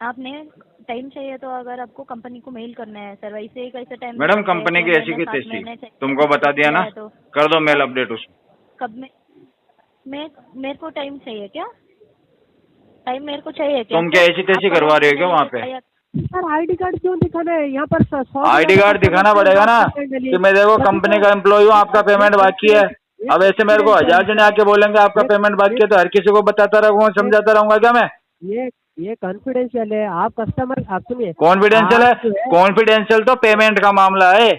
आपने टाइम चाहिए तो अगर आपको कंपनी को मेल करना है सर, वैसे ही कैसे टाइम मैडम कंपनी की ऐसी की तैसी तुमको बता दिया ना, तो कर दो मेल अपडेट उसमें। कब में मेरे को टाइम चाहिए क्या? टाइम मेरे को चाहिए क्या? तुम क्या ऐसी तैसी करवा रहे हो क्या वहाँ पे? सर आईडी कार्ड क्यों दिखाना है यहाँ पर? 100 आईडी कार्ड दिखाना पड़ेगा ना कि मैं देखो कंपनी का एम्प्लॉय हूँ, आपका पेमेंट बाकी है। अब ऐसे मेरे को 1000 जने आके बोलेंगे आपका पेमेंट बाकी है तो हर किसी को बताता रहूंगा, समझाता रहूंगा क्या मैं? ये कॉन्फिडेंशियल है। आप कस्टमर, आप सुनिए, कॉन्फिडेंशियल है? आप जो है कॉन्फिडेंशियल तो पेमेंट का मामला है,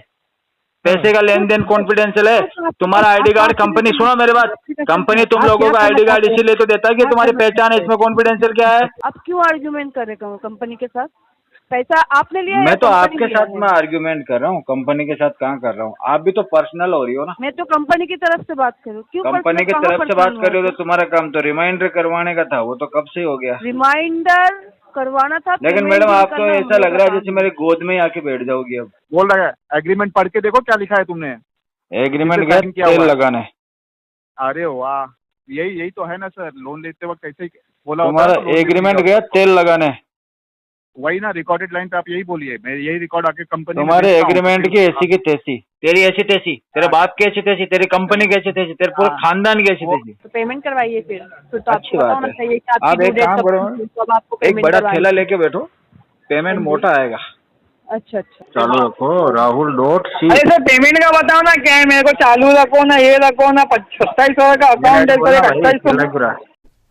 पैसे का लेन देन कॉन्फिडेंशियल है। तुम्हारा आईडी कार्ड कंपनी, सुनो मेरी बात, कंपनी तुम लोगों का आईडी कार्ड इसीलिए तो देता है कि तुम्हारी पहचान है, इसमें कॉन्फिडेंशियल क्या है? आप क्यों आर्ग्यूमेंट कर रहे हो कंपनी के साथ? पैसा आपने लिया है मैं या तो कंपनी आपके लिया साथ है? मैं आर्ग्यूमेंट कर रहा हूँ, कंपनी के साथ कहाँ कर रहा हूँ? आप भी तो पर्सनल हो रही हो ना। मैं तो कंपनी की तरफ से बात करूँ, क्यों कंपनी की तरफ से बात कर रहे हो तो तुम्हारा काम तो रिमाइंडर करवाने का था, वो तो कब से हो गया। रिमाइंडर करवाना था, लेकिन पेमेंट मैडम भी आप तो करना हम ऐसा लोग लग का रहा है काम जैसे है। मेरे गोद में ही आके बैठ जाओगी अब। बोल रहा है एग्रीमेंट पढ़ के देखो क्या लिखा है तुमने। एग्रीमेंट किससे गया sign किया तेल हुआ है? लगाने। अरे वाह, यही तो है ना सर, लोन लेते वक्त ऐसे ही बोला होता है तुम्हारा तो लोन लेने एग्रीमेंट जाओ। गया तेल लगाने। वही ना, रिकॉर्डेड लाइन पे आप यही बोलिए, मैं यही रिकॉर्ड आके कंपनी में तुम्हारे भेजता हूँ तो एग्रीमेंट फिर की ऐसी की तैसी, तेरी ऐसी तैसी, तेरे बाप की ऐसी तैसी, तेरी कंपनी की ऐसी तैसी, तेरे पूरे खानदान की ऐसी तैसी। तो पेमेंट करवाइए फिर तो अच्छी आपको पता बात होना है। चाहिए कि आपकी आप ड्यू एक डेट काम कब करो, थी, कब आपको एक पेमेंट बड़ा करवानी थैला है। लेके बैठो, पेमेंट हाँ जी। मोटा आएगा। अच्छा अच्छा। चालू रखो राहुल डॉट सी। अरे सर पेमेंट का बताओ ना, क्या है? मेरे को चालू रखो ना, ये रखो ना, 2700 का अकाउंट है सर, 2800।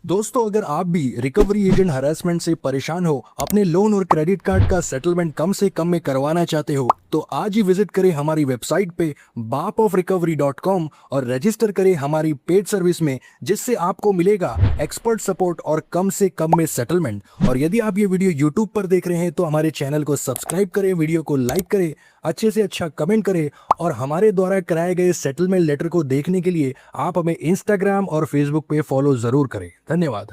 दोस्तों, अगर आप भी रिकवरी एजेंट हरासमेंट से परेशान हो, अपने लोन और क्रेडिट कार्ड का सेटलमेंट कम से कम में करवाना चाहते हो, तो आज ही विजिट करें हमारी वेबसाइट पे bapofrecovery.com और रजिस्टर करें हमारी पेड सर्विस में, जिससे आपको मिलेगा एक्सपर्ट सपोर्ट और कम से कम में सेटलमेंट। और यदि आप ये वीडियो यूट्यूब पर देख रहे हैं तो हमारे चैनल को सब्सक्राइब करें, वीडियो को लाइक करें, अच्छे से अच्छा कमेंट करें, और हमारे द्वारा कराए गए सेटलमेंट लेटर को देखने के लिए आप हमें इंस्टाग्राम और फेसबुक पे फॉलो जरूर करें। धन्यवाद।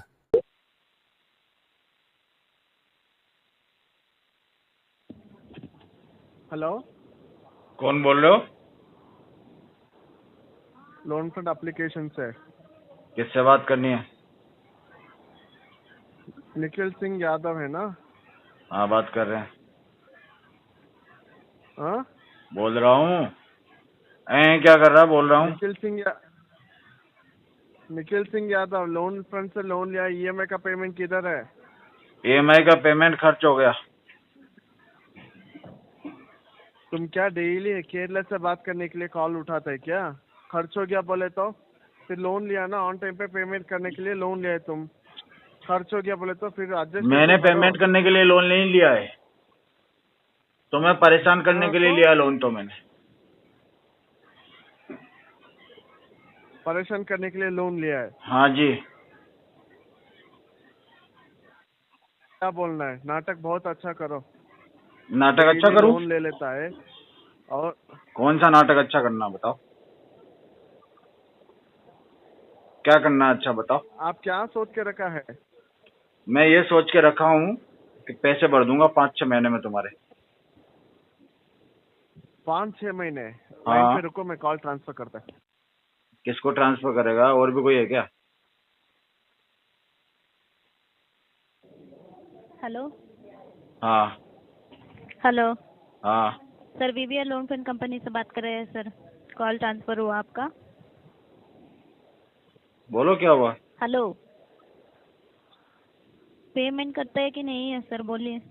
हेलो, कौन बोल रहे हो? लोन फंड एप्लीकेशन से किससे बात करनी है? निखिल सिंह यादव है ना? हाँ बात कर रहे हैं। हाँ, बोल रहा हूँ। क्या कर रहा है? बोल रहा हूँ। निखिल सिंह यादव, लोन फंड से लोन लिया, ईएमआई का पेमेंट किधर है? EMI का पेमेंट खर्च हो गया। तुम क्या डेली केरला से बात करने के लिए कॉल उठाते है क्या? खर्च हो गया बोले तो फिर लोन लिया ना, ऑन टाइम पे पेमेंट करने के लिए लोन लिया है तुम, खर्च हो गया बोले तो फिर एडजस्ट मैंने पेमेंट करने के लिए लोन नहीं लिया है, तुम्हें परेशान करने के लिए लिया लोन। तो मैंने परेशान करने के लिए लोन लिया है। हाँ जी। क्या बोलना है? नाटक बहुत अच्छा करो। नाटक अच्छा करूँ? लोन ले लेता है। और कौन सा नाटक अच्छा करना बताओ, क्या करना है अच्छा बताओ। आप क्या सोच के रखा है? मैं ये सोच के रखा हूँ कि पैसे भर दूंगा 5-6 महीने में तुम्हारे। 5-6 महीने? हाँ। लाइन पे रुको, मैं कॉल ट्रांसफर करता है। किसको ट्रांसफर करेगा? और भी कोई है क्या? हेलो। हाँ। हेलो हाँ sir, VVR loan fund company से बात कर रहे हैं सर, कॉल ट्रांसफर हुआ आपका। बोलो क्या हुआ? हेलो, पेमेंट करते हैं कि नहीं है सर? बोलिए।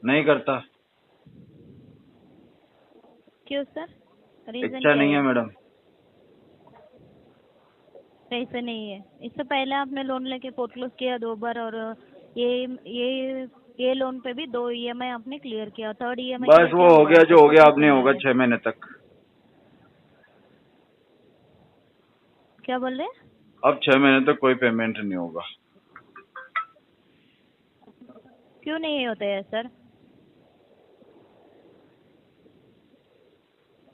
नहीं करता। क्यों सर? रीजन इच्छा क्या नहीं है है? मैडम। पैसे नहीं है? इससे पहले आपने लोन लेके फोरक्लोज किया 2 बार, और ये लोन पे भी 2 ईएमआई आपने क्लियर किया, थर्ड ईएमआई बस वो हो गया जो हो गया, अब नहीं होगा 6 महीने तक। क्या बोल रहे हैं? अब 6 महीने तक कोई पेमेंट नहीं होगा। क्यों नहीं होते हैं सर?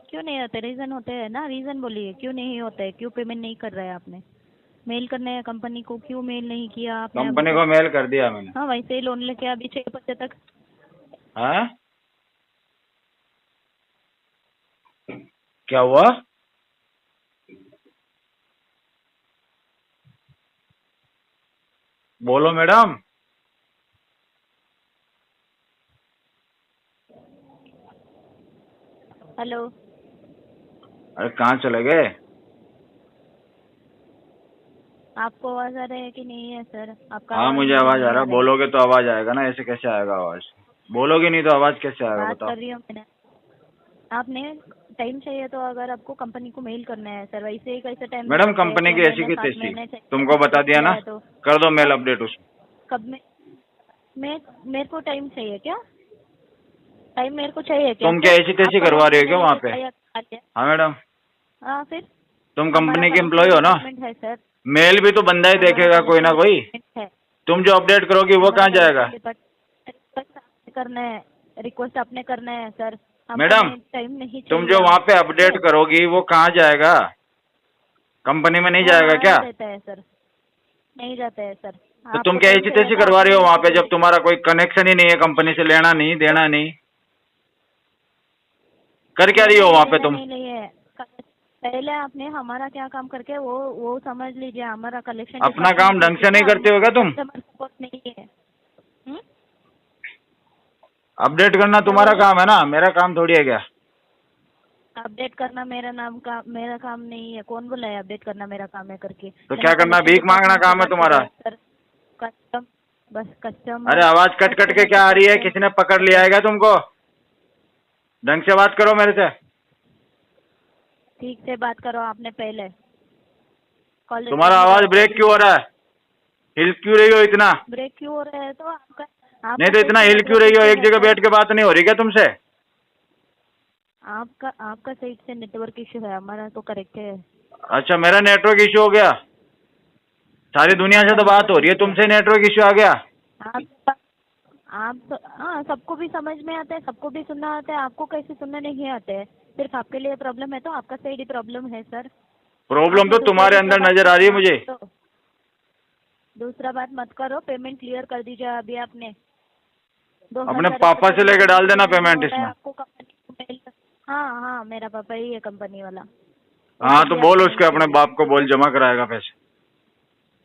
क्यों नहीं होते? रीजन होते हैं ना, रीजन बोलिए, क्यों नहीं होते? क्यों पेमेंट नहीं कर रहे हैं आपने? मेल करने हैं कंपनी को, क्यों मेल नहीं किया आपने? कंपनी को मेल कर दिया मैंने। हाँ, वैसे ही लोन लेके अभी 6 बजे तक। हाँ क्या हुआ? बोलो मैडम। हेलो, अरे कहाँ चले गए? आपको आवाज आ रहा है कि नहीं है सर? आपका हाँ मुझे मुझे आवाज नहीं आ रहा है, है। बोलोगे तो आवाज आएगा ना, ऐसे कैसे आएगा आवाज? बोलोगे नहीं तो आवाज कैसे आएगा बात बताओ? कर रही हूँ मैंने। आपने टाइम चाहिए तो अगर आपको कंपनी को मेल करना है सर, वैसे ही कैसे टाइम मैडम कंपनी की ऐसी की तैसी, तुमको बता दिया ना, तो कर दो मेल अपडेट उसमें। कब में मेरे को टाइम चाहिए क्या? टाइम मेरे को चाहिए क्या? तुम क्या ऐसी तैसी आपका करवा रही हो मैंने क्या वहाँ पे? लिया। हाँ मैडम, हाँ फिर तुम हमारा कंपनी के collection एम्प्लॉय हो ना? department है सर। मेल भी तो बंदा ही देखेगा कोई ना कोई। है। तुम जो अपडेट करोगी वो कहाँ जाएगा? रिक्वेस्ट आपने करना है सर। मैडम, टाइम नहीं तुम चाहिए। जो वहाँ पे अपडेट करोगी वो कहाँ जाएगा? कंपनी में नहीं वो जाएगा क्या? देता है सर, नहीं जाता है सर। तो तुम क्या ऐसी तैसी करवा रही हो वहाँ पे, जब तुम्हारा कोई कनेक्शन ही नहीं है कंपनी से, लेना नहीं देना नहीं? कर क्या रही हो वहाँ पे तुम? नहीं है। पहले आपने हमारा क्या काम करके वो समझ लीजिए। हमारा कलेक्शन अपना काम ढंग से नहीं करते हो क्या तुम? कस्टमर सपोर्ट नहीं है। अपडेट करना तुम्हारा काम है ना, मेरा काम थोड़ी है क्या? अपडेट करना मेरा काम नहीं है। कौन बोला है अपडेट करना मेरा काम है करके? तो क्या करना, भीख मांगना काम है तुम्हारा? कस्टमर। अरे आवाज कट कट के क्या आ रही है? किसी ने पकड़ लिया है क्या तुमको? ढंग से बात करो मेरे से। ठीक से बात करो आपने पहले। कॉल तुम्हारा आवाज ब्रेक क्यों हो रहा है? हिल क्यों रही हो इतना? ब्रेक क्यों हो रहा है? तो आपका नहीं तो इतना हिल क्यों रही हो? एक जगह बैठ के बात नहीं हो रही क्या तुमसे? आपका साइड से नेटवर्क इश्यू है, हमारा तो करेक्ट है। अच्छा, मेरा नेटवर्क इश्यू हो गया? सारी दुनिया से तो बात हो रही है, तुमसे नेटवर्क इश्यू आ गया? आप हाँ, सबको भी समझ में आता है, सबको भी सुनना आता है। आपको कैसे सुनना नहीं आता है? सिर्फ आपके लिए प्रॉब्लम है तो आपका साइड ही प्रॉब्लम है सर। प्रॉब्लम तो तुम्हारे अंदर नजर आ रही है मुझे। दूसरा बात मत करो। पेमेंट क्लियर कर दीजिए अभी आपने। अपने पापा से लेके डाल देना पेमेंट इसमें। आपको कंपनी को मेल। हाँ, मेरा पापा ही है कंपनी वाला। हाँ तो बोल उसके, अपने बाप को बोल जमा कराएगा पैसे।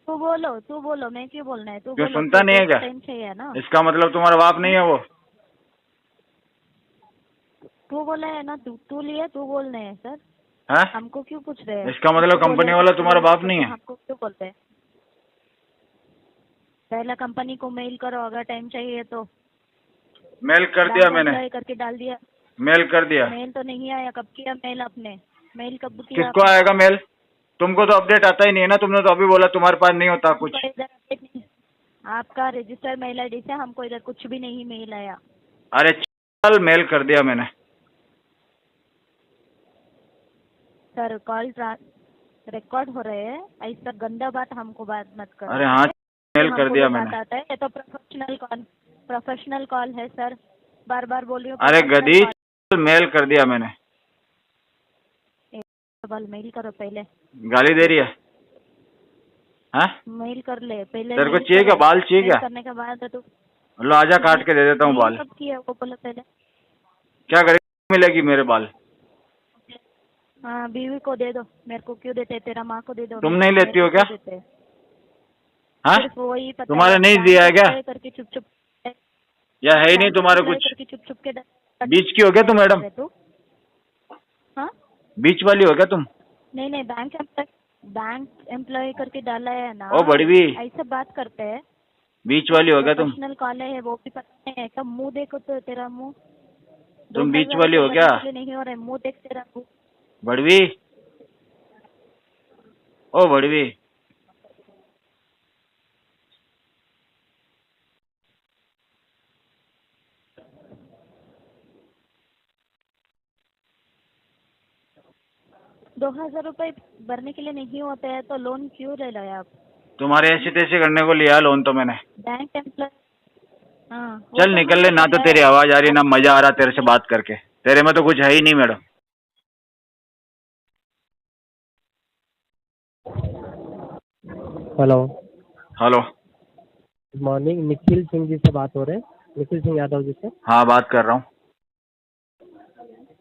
तू बोलो, मैं क्यों बोलना है? तू क्यों बोलो, सुनता नहीं है क्या? टाइम चाहिए ना। इसका मतलब तुम्हारा बाप नहीं है वो? तू बोला है ना, तू लिए तू बोलना है सर। है? हमको क्यों पूछ रहे हैं? इसका मतलब कंपनी वाला तुम्हारा बाप नहीं है? हमको क्यों बोलते हैं? पहला कंपनी को मेल करो अगर टाइम चाहिए तो। मेल कर दिया मैंने। करके डाल दिया। मेल कर दिया। मेल तो नहीं आया। कब किया मेल आपने? मेल कब किया? किसको आएगा मेल? तुमको तो अपडेट आता ही नहीं है ना, तुमने तो अभी बोला तुम्हारे पास नहीं होता कुछ। आपका रजिस्टर मेल आईडी से हमको इधर कुछ भी नहीं मेल आया। अरे चल, मेल कर दिया मैंने। सर कॉल रिकॉर्ड हो रहे हैं, ऐसा गंदा बात हमको बात मत करो। अरे हाँ, मेल कर दिया मैंने। आता है, ये तो प्रोफेशनल कॉल है सर। बार बार बोल रही हूँ। अरे गधी, मेल कर दिया मैंने। मेल करो पहले। गाली दे रही है? हाँ? मेल कर ले पहले। तेरे को चाहिए क्या? बाल चाहिए क्या? करने के बाद तो लो आजा, काट के दे देता हूँ बाल। कब किया वो बोलो पहले। क्या करेगी? मिलेगी मेरे बाल? हाँ, बीवी को दे दो। मेरे को क्यों देते? तेरा माँ को दे दो। तुम नहीं लेती हो क्या? हाँ? सिर्फ वही पता तुम्हारे है, नहीं दिया है क्या? करके चुप या है ही नहीं तुम्हारे कुछ? चुप के बीच की हो क्या तुम मैडम? हाँ, बीच वाली हो क्या तुम? नहीं, बैंक एम्प्लॉय करके डाला है ना। ओ बड़वी, ऐसे बात करते हैं। बीच वाली हो क्या तुम? प्रोफेशनल कॉल है, वो भी पता नहीं है। कब मुंह देखो तो तेरा मुंह। तुम बीच वाली हो क्या? नहीं हो रहा है, मुंह देख तेरा मुंह। बड़वी, ओ बड़वी, ₹2000 भरने के लिए नहीं होता है तो लोन क्यों ले रहे आप? तुम्हारे ऐसे तैसे करने को लिया लोन तो मैंने। Bank employ. हाँ, चल निकल ले, ना तो तेरी आवाज आ रही ना मजा आ रहा तेरे से बात करके। तेरे में तो कुछ है ही नहीं madam. Hello. Hello, good morning. Nikhil Singh ji से बात हो रहे हैं? निखिल सिंह यादव जी से? हाँ बात कर रहा हूँ।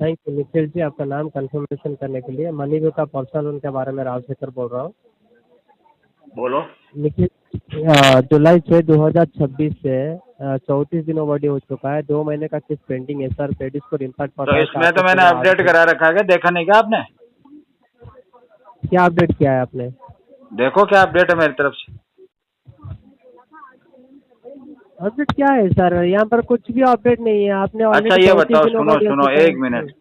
थैंक यू निखिल जी, आपका नाम कंफर्मेशन करने के लिए। मनी व्यू का पर्सनल लोन के बारे में राजशेखर बोल रहा हूँ। बोलो। निखिल जुलाई 6 2026 से 34 दिन ओवरड्यू हो चुका है। 2 महीने का किस्त पेंडिंग है सर। क्रेडिट स्कोर इम्पैक्ट पड़ तो रहा है। इसमें तो मैंने अपडेट करा रखा है, क्या देखा नहीं क्या आपने? क्या अपडेट किया है आपने? देखो क्या अपडेट है मेरी तरफ से। अपडेट क्या है सर? यहाँ पर कुछ भी अपडेट नहीं है। आपने अच्छा already ये 34 बताओ, दिन सुनो overdue हो सुनो चुका है। एक मिनट,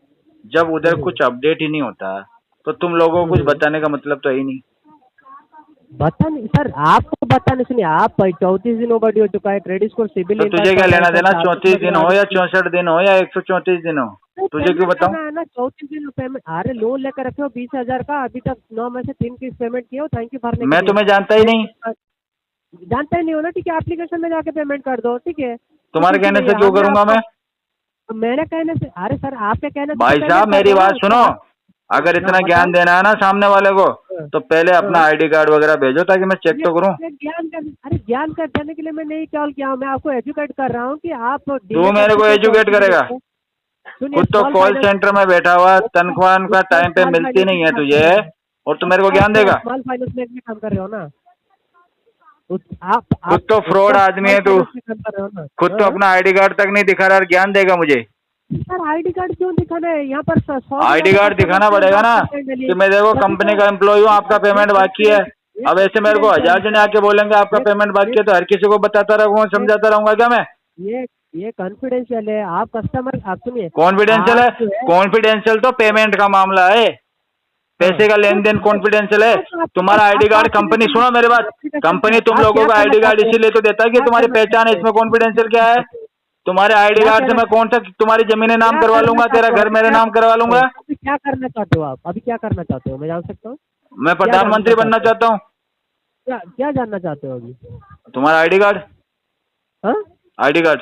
जब उधर कुछ अपडेट ही नहीं होता तो तुम लोगों को कुछ बताने का मतलब तो है ही नहीं। बता नहीं सर, आपको बताने सुनिए, आप 34 दिन ओवरड्यू हो चुका है। क्रेडिट स्कोर सिविल तो तुझे क्या लेना देना, 34 दिन हो या 64 दिन हो या 134 दिन हो, तुझे क्यों बताऊं? है ना 34 दिन पेमेंट। अरे लोन लेकर रखे हो 20,000 का, अभी तक 9 में से 3 किस्त पेमेंट किए हो। थैंक यू भरने के मैं लिए। तुम्हें जानता ही नहीं। जानते नहीं हो ना? ठीक है, एप्लीकेशन में जाके पेमेंट कर दो। ठीक है, तुम्हारे कहने से क्यों करूंगा मैं? मेरे कहने से? अरे सर आपके कहने से भाई payment साहब कर मेरी रहे हो बात ना? सुनो, अगर इतना ज्ञान देना है ना सामने वाले को तो पहले अपना आईडी कार्ड वगैरह भेजो ताकि मैं चेक तो करूं। अरे ज्ञान कर देने के लिए मैं नहीं कॉल किया हूँ। मैं आपको एजुकेट कर रहा हूँ कि आप तू मेरे को एजुकेट करेगा? खुद तो कॉल सेंटर में बैठा हुआ, तनख्वाह का टाइम पे मिलती नहीं है तुझे और तू मेरे को ज्ञान देगा? स्मॉल फाइनेंस बैंक में काम कर रहे हो ना आप? खुद तो फ्रॉड आदमी है तू, खुद तो अपना आईडी कार्ड तक नहीं दिखा रहा और ज्ञान देगा मुझे? सर आईडी कार्ड क्यों दिखाना है यहाँ पर? आईडी कार्ड दिखाना पड़ेगा ना कि मैं देखो कंपनी का एम्प्लॉय हूँ, आपका पेमेंट बाकी है। अब ऐसे मेरे को 1000 जने आके बोलेंगे आपका पेमेंट बाकी है तो हर किसी को बताता रहूंगा, समझाता रहूंगा क्या मैं? ये कॉन्फिडेंशियल है। आप कस्टमर, आप सुनिए, कॉन्फिडेंशियल है? कॉन्फिडेंशियल तो पेमेंट का मामला है, पैसे का लेन देन कॉन्फिडेंशियल है। तुम्हारा आईडी कार्ड कंपनी, सुनो मेरी बात, कंपनी तुम लोगों का आईडी कार्ड इसीलिए तो देता है कि तुम्हारी पहचान है। इसमें कॉन्फिडेंशियल क्या है? तुम्हारे आईडी कार्ड से मैं कौन सा तुम्हारी जमीनें नाम करवा लूंगा, तेरा घर मेरे नाम करवा लूंगा। अभी क्या करना चाहते हो आप? अभी क्या करना चाहते हो, मैं जान सकता हूँ? मैं प्रधानमंत्री बनना चाहता हूँ। क्या जानना चाहते हो अभी? तुम्हारा आईडी कार्ड, हाँ? ID card.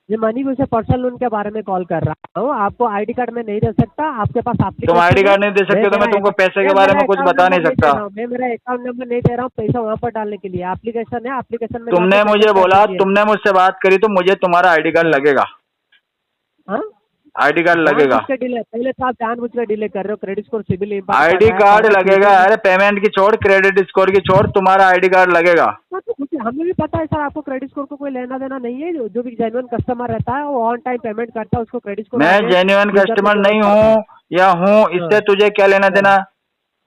ये मनी से पर्सनल लोन के बारे में कॉल कर रहा हूँ। आपको आईडी कार्ड में नहीं दे सकता। आपके पास तुम आईडी कार्ड नहीं दे सकते तो मैं तुमको पैसे के बारे में कुछ बता नहीं सकता। मैं मेरा अकाउंट नंबर नहीं दे रहा हूँ, पैसा वहाँ पर डालने के लिए एप्लीकेशन है। एप्लीकेशन में तुमने मुझे बोला, तुमने मुझसे बात करी तो मुझे तुम्हारा आईडी कार्ड लगेगा। हाँ, आईडी कार्ड लगेगा। पहले तो आप जानबूझ के डिले कर रहे हो। Credit score CIBIL ID card लगेगा। अरे पेमेंट की छोड़, क्रेडिट स्कोर की छोड़, तुम्हारा आईडी कार्ड लगेगा। हमें भी पता है सर, आपको क्रेडिट स्कोर को कोई लेना देना नहीं है। जो भी जेन्युइन कस्टमर रहता है वो ऑन टाइम पेमेंट करता है, उसको क्रेडिट स्कोर। मैं जेन्युइन कस्टमर नहीं हूँ या हूँ, इससे तुझे क्या लेना देना?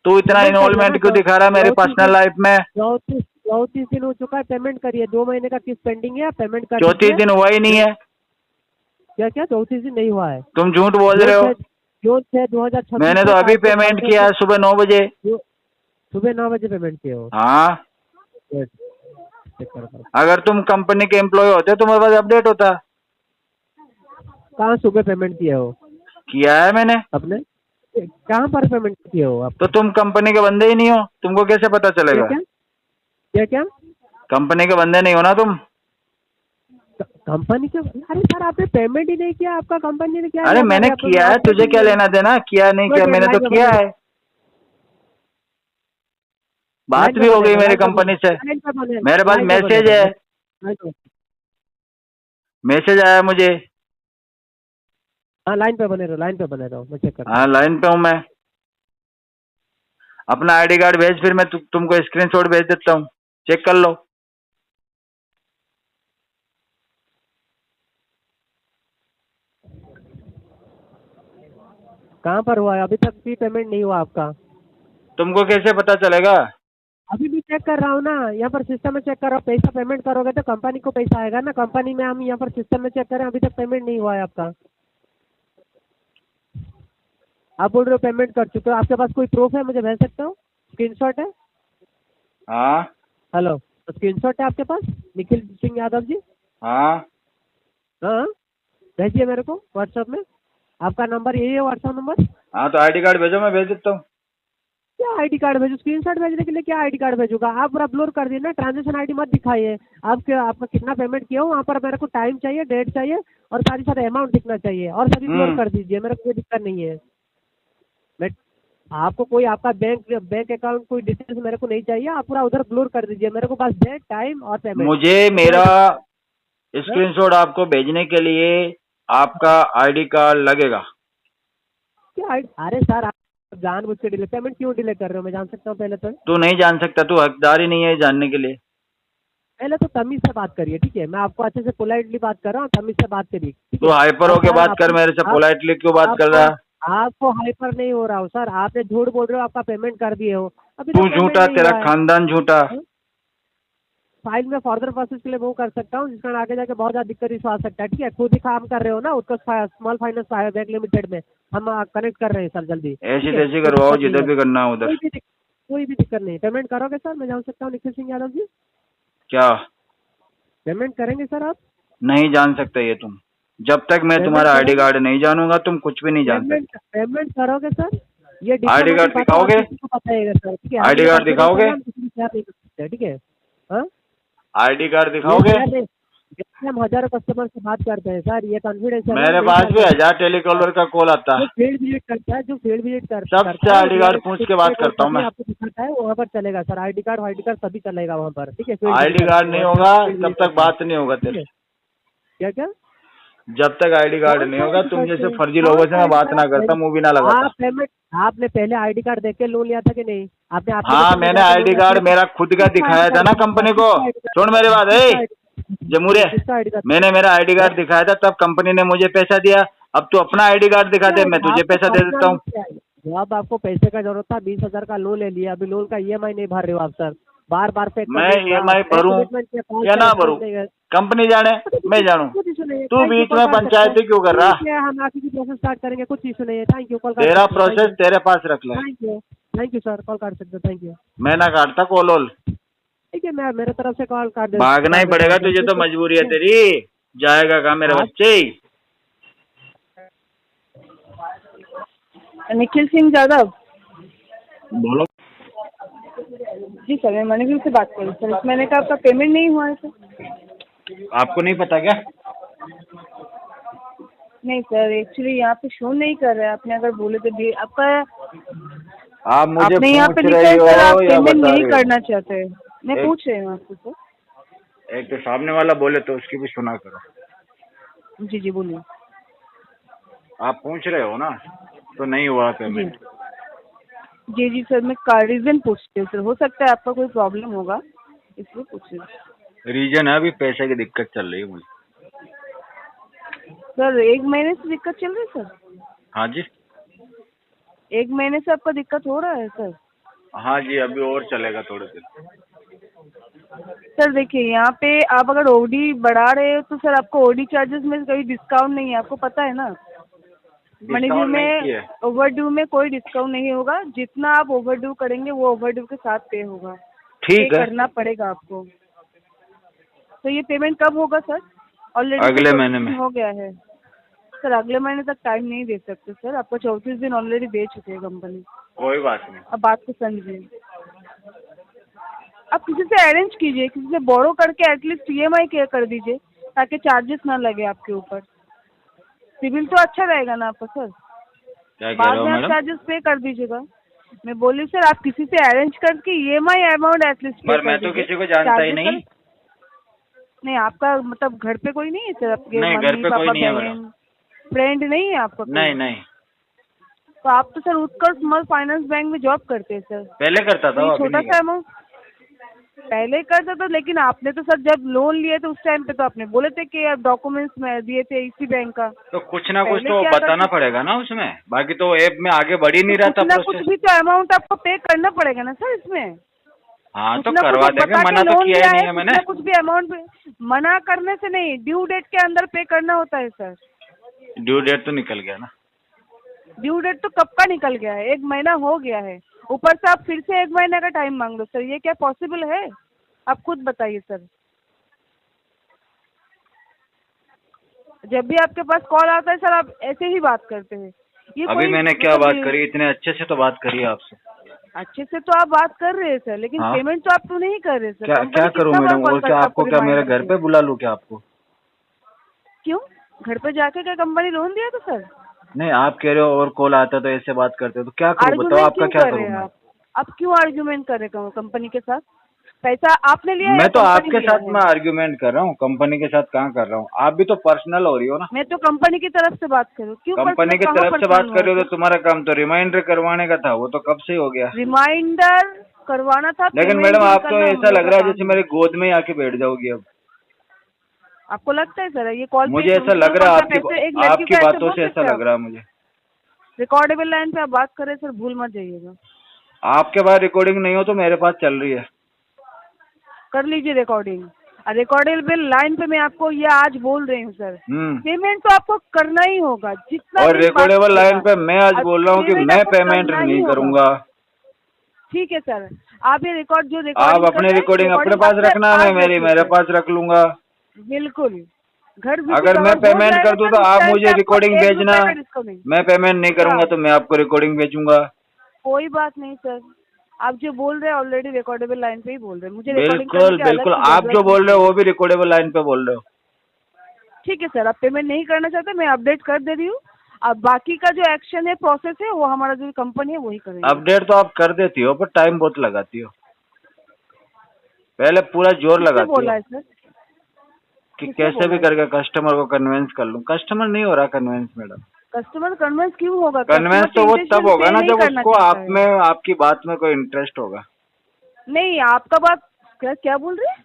तू इतना इन्वॉल्वमेंट क्यों दिखा रहा है मेरी पर्सनल लाइफ में? 34 दिन हो चुका है, पेमेंट करिए। 2 महीने का किस्त पेंडिंग है, पेमेंट कर। 34 दिन हुआ ही नहीं है। क्या 34 दिन नहीं हुआ है? तुम झूठ बोल रहे हो। जून 6 2026 मैंने तो अभी पेमेंट किया है सुबह 9 बजे। सुबह 9 बजे पेमेंट किए हो? हाँ, अगर तुम कंपनी के एम्प्लॉय होते तो मेरे पास अपडेट होता। कहाँ सुबह पेमेंट किए हो? किया है मैंने। अपने कहाँ पर पेमेंट किए हो आप? तो तुम कंपनी के बंदे ही नहीं हो, तुमको कैसे पता चलेगा? क्या कंपनी के बंदे नहीं हो ना तुम? कंपनी के? अरे सर आपने पेमेंट ही नहीं किया, आपका कंपनी ने क्या? अरे मैंने किया है, तुझे क्या लेना देना? किया नहीं किया, मैंने तो किया है। बात भी हो गई मेरी कंपनी से। मेरे पास मैसेज है, मैसेज आया मुझे। हाँ लाइन पे बने रहो, मैं चेक कर। हाँ लाइन पे हूँ मैं। अपना आईडी कार्ड भेज, फिर मैं तुमको स्क्रीनशॉट भेज देता हूँ, चेक कर लो। कहाँ पर हुआ है? अभी तक भी पेमेंट नहीं हुआ आपका। तुमको कैसे पता चलेगा? अभी भी चेक कर रहा हूँ ना, यहाँ पर सिस्टम में चेक कर रहा हूँ। पैसा पेमेंट करोगे तो कंपनी को पैसा आएगा ना। कंपनी में हम यहाँ पर सिस्टम में चेक कर रहे हैं, अभी तक पेमेंट नहीं हुआ है आपका। आप बोल रहे हो पेमेंट कर चुके हो। आपके पास कोई प्रूफ है? मुझे भेज सकते हो? स्क्रीनशॉट है? हाँ। हेलो, तो स्क्रीनशॉट है आपके पास? निखिल सिंह यादव जी। हाँ हाँ, भेजिए मेरे को व्हाट्सएप में। आपका नंबर यही है व्हाट्सएप नंबर? हाँ, तो आईडी कार्ड भेजो, मैं भेज देता हूँ। क्या आईडी कार्ड भेजो? स्क्रीनशॉट भेजने के लिए क्या आईडी कार्ड भेजूंगा? आप पूरा ब्लर कर दिए ना। ट्रांजेक्शन आईडी मत दिखाइए। आपका कितना पेमेंट किया हो वहाँ पर मेरे को टाइम चाहिए, डेट चाहिए और सारी सारे अमाउंट दिखना चाहिए और सभी ब्लर कर दीजिए। मेरे को कोई दिक्कत नहीं है। मैं आपको कोई आपका बैंक अकाउंट कोई डिटेल्स मेरे को नहीं चाहिए। आप पूरा उधर ब्लर कर दीजिए। मेरे को बस डेट, टाइम और पेमेंट। मुझे मेरा स्क्रीनशॉट आपको भेजने के लिए आपका आईडी कार्ड लगेगा। क्या? अरे सर आप जानबूझ के डिले पेमेंट क्यों डिले कर रहे हो? मैं जान सकता हूँ पहले तो? तू नहीं जान सकता, तू हकदार ही नहीं है जानने के लिए। पहले तो तमीज से बात करिए, ठीक है? मैं आपको अच्छे से पोलाइटली बात कर रहा हूँ, तमीज से बात करिए, ठीक तू है? हाइपर होके बात कर मेरे से, पोलाइटली क्यों बात कर रहा है? आपको हाइपर नहीं हो रहा हूँ सर, आपने झूठ बोल रहे हो, आपका पेमेंट कर दिए हो, अभी तू तक पेमेंट झूठा, नहीं तेरा हुआ है। खानदान झूठा। फाइल में फर्दर प्रोसेस के लिए वो कर सकता हूँ, जिसका आगे जाके बहुत ज्यादा दिक्कत इशू आ सकता है, ठीक है? खुद ही काम कर रहे हो ना, उसको स्मॉल फाइनेंस बैंक लिमिटेड में हम कनेक्ट कर रहे हैं सर, जल्दी ऐसी तैसी करवाओ, जिधर भी करना है उधर। कोई भी दिक्कत नहीं। पेमेंट करोगे सर? मैं जान सकता हूँ निखिल सिंह यादव जी, क्या पेमेंट करेंगे सर आप? नहीं जान सकते ये तुम? जब तक मैं तुम्हारा आईडी कार्ड नहीं जानूंगा तुम कुछ भी नहीं जान सकते। पेमेंट करोगे सर? ये आईडी कार्ड दिखाओगे? बताइएगा सर, ठीक है? आईडी कार्ड दिखाओगे? ठीक है, हाँ? आईडी कार्ड दिखाओगे? हम हजारों कस्टमर से बात करते हैं सर, ये कॉन्फिडेंस मेरे पास भी 1000 टेलीकॉलर का कॉल आता है। फील्ड विजिट करता है, जो फील्ड विजिट करता है, सबसे आईडी कार्ड पूछ के बात करता हूँ मैं। आपको दिखाता है वहाँ पर चलेगा सर, आईडी कार्ड सभी चलेगा वहाँ पर, ठीक है? आईडी कार्ड नहीं होगा तब तक बात नहीं होगा तेरे। क्या क्या? जब तक आईडी कार्ड नहीं होगा तुम जैसे फर्जी लोगों से मैं बात ना करता, मुंह भी ना लगाता। आपने पहले आईडी कार्ड देख के लोन लिया था कि नहीं? आपने हाँ मैंने आईडी कार्ड मेरा खुद का दिखाया था ना कंपनी को। सुन मेरी बात है जमूरे, मैंने मेरा आईडी कार्ड दिखाया था तब कंपनी ने मुझे पैसा दिया। अब तू अपना आईडी कार्ड दिखा दे, मैं तुझे पैसा दे देता हूँ। अब आपको पैसे का जरूरत था, 20,000 का लोन ले लिया, अभी लोन का EMI नहीं भर रहे हो आप सर, बार बार पे। मैं EMI भरूं क्या ना भरूं, कंपनी जाने मैं जानूं? तू बीच में पंचायती क्यों कर रहा? हम आगे की प्रोसेस स्टार्ट करेंगे, कुछ इशू नहीं है। थैंक यू, कॉल तेरा प्रोसेस तेरे पास रख ले। थैंक यू सर, कॉल काट सकते हो, थैंक यू। मैं ना काटता कॉल ऑल, ठीक है, मैं मेरे तरफ से कॉल काट दे। भागना ही पड़ेगा तुझे तो, मजबूरी है तेरी। जाएगा कहाँ मेरे बच्चे? निखिल सिंह यादव बोलो। जी सर, मैं मणिपुर से बात कर रही हूँ सर। इस महीने का आपका पेमेंट नहीं हुआ है सर। आपको नहीं पता क्या? नहीं सर, एक्चुअली यहाँ पे शो नहीं कर रहा है। आपने अगर बोले तो आपका आप मुझे आपने यहाँ पे पूछ लिखा है रही सर, आप हो या पेमेंट बता नहीं रही हो? करना चाहते हैं। मैं पूछ रही हूँ आपको सर। एक तो सामने वाला बोले तो उसकी भी सुना करो। जी जी बोलिए। आप पूछ रहे हो ना, तो नहीं हुआ पेमेंट। जी जी सर, मैं रीजन पूछती हूँ सर। हो सकता है आपका कोई प्रॉब्लम होगा, इसलिए पूछ रही हूँ। रीजन है अभी पैसे की दिक्कत चल रही है मुझे। सर 1 महीने से दिक्कत चल रही है सर? हाँ जी। 1 महीने से आपका दिक्कत हो रहा है सर? हाँ जी, अभी और चलेगा थोड़े दिन। सर देखिए, यहाँ पे आप अगर ओडी बढ़ा रहे हो तो सर आपको ओडी चार्जेस में कोई डिस्काउंट नहीं है, आपको पता है ना? मणिपुर में ओवरड्यू में कोई डिस्काउंट नहीं होगा। जितना आप ओवरड्यू करेंगे वो ओवरड्यू के साथ पे होगा। ठीक है, करना पड़ेगा आपको। तो ये पेमेंट कब होगा सर? ऑलरेडी अगले महीने में हो गया है सर। अगले महीने तक टाइम नहीं दे सकते सर, आपको 34 दिन ऑलरेडी दे चुके हैं कंपनी। कोई बात नहीं। अब बात को समझिए, आप किसी से अरेंज कीजिए, किसी से बोरो करके एटलीस्ट EMI कर दीजिए ताकि चार्जेस ना लगे आपके ऊपर। सिविल तो अच्छा रहेगा ना आपका सर? क्या कह बाद रहे हो में आप मैडम? चार्जेस पे कर दीजिएगा। मैं बोली सर, आप किसी से अरेंज करके EMI अमाउंट एटलीस्ट पर मैं तो किसी को जानता ही नहीं। नहीं, आपका मतलब घर पे कोई नहीं है सर? आपके नहीं, घर पे कोई नहीं है मेरा। फ्रेंड नहीं है आपका? नहीं नहीं। तो आप तो सर उत्कर्ष स्मॉल फाइनेंस बैंक में जॉब करते हैं सर। पहले करता था, अभी छोटा नहीं सा अमाउंट पहले करता था, लेकिन आपने तो सर जब लोन लिए थे उस टाइम पे तो आपने बोले थे कि आप डॉक्यूमेंट्स में दिए थे इसी बैंक का। तो कुछ ना कुछ पहले तो क्या बताना पड़ेगा ना उसमें, बाकी तो ऐप में आगे बढ़ ही नहीं रहा था कुछ ना कुछ प्रोसेस। भी तो अमाउंट आपको पे करना पड़ेगा ना सर इसमें। हाँ तो कुछ ना करवा कुछ देंगे, बता के मना तो लोन किया लिया ही नहीं है है, मैंने। कुछ ना कुछ भी अमाउंट मना करने से नहीं, ड्यू डेट के अंदर पे करना होता है सर। ड्यू डेट तो निकल गया ना। ड्यू डेट तो कब का निकल गया है? 1 महीना हो गया है, ऊपर से आप फिर से 1 महीने का टाइम मांग लो सर। ये क्या पॉसिबल है? आप खुद बताइए सर। जब भी आपके पास कॉल आता है सर आप ऐसे ही बात करते हैं। ये अभी मैंने क्या बात करी? इतने अच्छे से तो बात करी आपसे। अच्छे से तो आप बात कर रहे हैं सर, लेकिन हाँ? पेमेंट तो आप तो नहीं कर रहे सर। क्या क्या करूं मैडम? और क्या आपको क्या मेरे घर पे बुला लूं क्या आपको? क्यों? घर पे जाके क्या कंपनी लोन दिया था सर? नहीं, आप कह रहे हो और कॉल आता तो ऐसे बात करते हो, तो क्या करूं बताओ? आपका क्या करूं मैं? आप क्यों आर्ग्यूमेंट कर रहे हो कंपनी के साथ? पैसा आपने लिया है? मैं तो आपके साथ में आर्ग्यूमेंट कर रहा हूँ, कंपनी के साथ कहाँ कर रहा हूँ? आप भी तो पर्सनल हो रही हो ना। मैं तो कंपनी की तरफ से बात कर रही हूँ। क्यों कंपनी की तरफ से बात कर रहे हो तो तुम्हारा काम तो रिमाइंडर करवाने का था, वो तो कब से हो गया। रिमाइंडर करवाना था। लेकिन payment मैडम भी आप तो करना हम ऐसा लोग लग का रहा है काम जैसे मेरे गोद में ही आके बैठ जाओगी अब। आपको लगता है सर ये कॉल मुझे ऐसा लग रहा है आपकी आपकी बातों से ऐसा लग रहा है मुझे। रिकॉर्डेबल लाइन पे आप बात करें सर, भूल मत जाइएगा। आपके पास रिकॉर्डिंग नहीं हो तो मेरे पास चल रही है। कर लीजिए रिकॉर्डिंग। रिकॉर्डेबल लाइन पे मैं आपको ये आज बोल रही हूँ सर, पेमेंट तो आपको करना ही होगा जितना और भी बात रिकॉर्डेबल लाइन पे मैं आज अब बोल रहा हूँ कि payment मैं आपको पेमेंट करना ही नहीं होगा। करूंगा। ठीक है सर, आप ये रिकॉर्ड जो आप रिकॉर्डिंग अपने रिकॉर्डिंग अपने पास रखना, मैं मेरी मेरे पास रख लूंगा। बिल्कुल घर अगर मैं पेमेंट कर दूं तो आप मुझे रिकॉर्डिंग भेजना, मैं पेमेंट नहीं करूंगा तो मैं आपको रिकॉर्डिंग भेजूंगा। कोई बात नहीं सर, आप जो बोल रहे हैं ऑलरेडी रिकॉर्डेबल लाइन पे ही बोल रहे हैं, मुझे रिकॉर्डिंग करने बिल्कुल की अलग बिल्कुल, से आप जरूरत जो बोल नहीं रहे हो है। वो भी रिकॉर्डेबल लाइन पे बोल रहे हो। ठीक है सर, आप पेमेंट नहीं करना चाहते, मैं अपडेट कर दे रही हूँ। अब बाकी का जो एक्शन है, प्रोसेस है, वो हमारा जो कंपनी है वही करेंगे। अपडेट तो आप कर देती हो पर टाइम बहुत लगाती हो। पहले पूरा जोर किसने लगाती बोला हो है सर? कि किसने कैसे भी बोला है? करके कस्टमर को कन्विंस कर लूं। कस्टमर नहीं हो रहा कन्विंस मैडम। कस्टमर कन्विंस क्यों होगा? कन्विंस कस्टमर तो वो intention तब होगा pay ना नहीं जब करना उसको चाहता आप है। में आपकी बात में कोई इंटरेस्ट होगा। नहीं, आपका बात क्या बोल रहे हैं?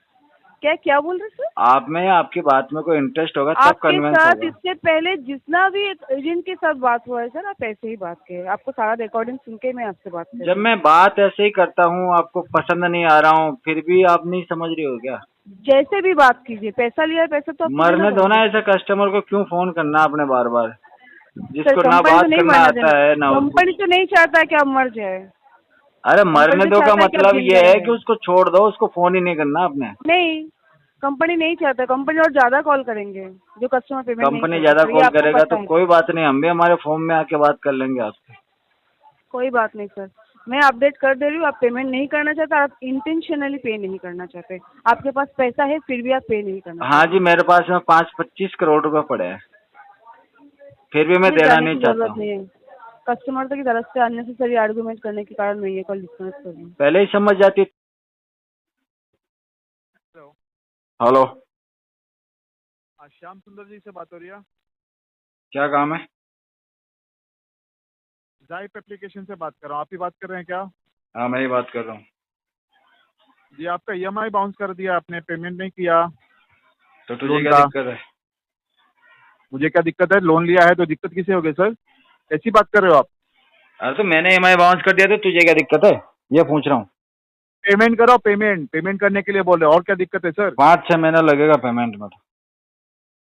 क्या बोल रहे सर? आप में आपकी बात में कोई इंटरेस्ट होगा तब आपके कन्विंस साथ होगा। इससे पहले जितना भी एजेंट के साथ बात हुआ है सर, आप ऐसे ही बात करें। आपको सारा रिकॉर्डिंग सुन के मैं आपसे बात कर जब मैं बात ऐसे ही करता हूँ, आपको पसंद नहीं आ रहा हूँ, फिर भी आप नहीं समझ रही हो क्या? जैसे भी बात कीजिए, पैसा लिया है, पैसा तो आपको मरने देना दो ना पड़ेगा। ऐसे कस्टमर को, क्यों फोन करना आपने बार बार, सर जिसको ना कंपनी बात तो नहीं करना मरना आता देना, है ना उसको। कंपनी तो नहीं चाहता है कि आप मर जाए। अरे मरने कंपनी दो का चाहता है कि आप मतलब जिंदा ये है रहे। कि उसको छोड़ दो, उसको फोन ही नहीं करना आपने। नहीं, कंपनी नहीं चाहता, कंपनी और ज्यादा कॉल करेंगे जो कस्टमर पेमेंट नहीं कंपनी करता, ज्यादा ये कॉल आपको करेगा पता तो है। कोई बात नहीं, हम भी हमारे फोन में आके बात कर लेंगे आपसे। कोई बात नहीं सर, मैं अपडेट कर दे रही हूँ। आप पेमेंट नहीं करना चाहते, आप इंटेंशनली पे नहीं करना चाहते। आपके पास पैसा है फिर भी आप पे नहीं करना हाँ जी, मेरे पास में 5-25 करोड़ रुपए पड़े हैं, फिर भी मैं मुझे देना जाने नहीं की चाहता जरूरत हूँ। नहीं है। कस्टमर की तरफ से अननेसेसरी आर्गुमेंट करने के कारण मैं ये कॉल डिस्कनेक्ट कर रही हूँ। पहले ही समझ जाती। हेलो, श्याम सुंदर जी से बात हो रही है? क्या काम है? जाइप एप्लीकेशन से बात कर रहा हूँ। आप ही बात कर रहे हैं क्या? हाँ मैं ही बात कर रहा हूँ। जी, आपका EMI बाउंस कर दिया, आपने पेमेंट नहीं किया। तो तुझे लोन क्या का दिक्कत है? मुझे क्या दिक्कत है? लोन लिया है तो दिक्कत किसे हो गई सर? ऐसी बात कर रहे हो आप? अरे तो मैंने EMI बाउंस कर दिया तो तुझे क्या दिक्कत है, ये पूछ रहा हूँ। पेमेंट करो, पेमेंट करने के लिए बोल रहे हो, और क्या दिक्कत है सर? 5-6 महीना लगेगा पेमेंट में।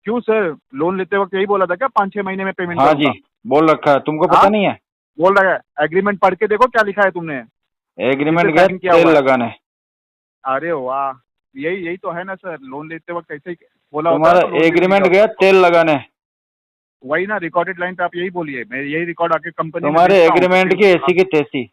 क्यों सर, लोन लेते वक्त यही बोला था क्या 5-6 महीने में पेमेंट हाँ करूंगा? जी, बोल रखा है, तुमको पता हाँ? नहीं है? बोल रहा है, एग्रीमेंट पढ़ के देखो क्या लिखा है तुमने। एग्रीमेंट जिसपे गया sign किया तेल हुआ है। लगाने। अरे वाह, यही तो है ना सर, लोन लेते वक्त ऐसे ही बोला होता तुम्हारा है तो लोन ले एग्रीमेंट लीजिए। गया तेल लगाने। वही ना, रिकॉर्डेड लाइन पे आप यही बोलिए, मैं यही रिकॉर्ड आके कंपनी में तुम्हारे भेजता हूँ। एग्रीमेंट की ऐसी की तैसी।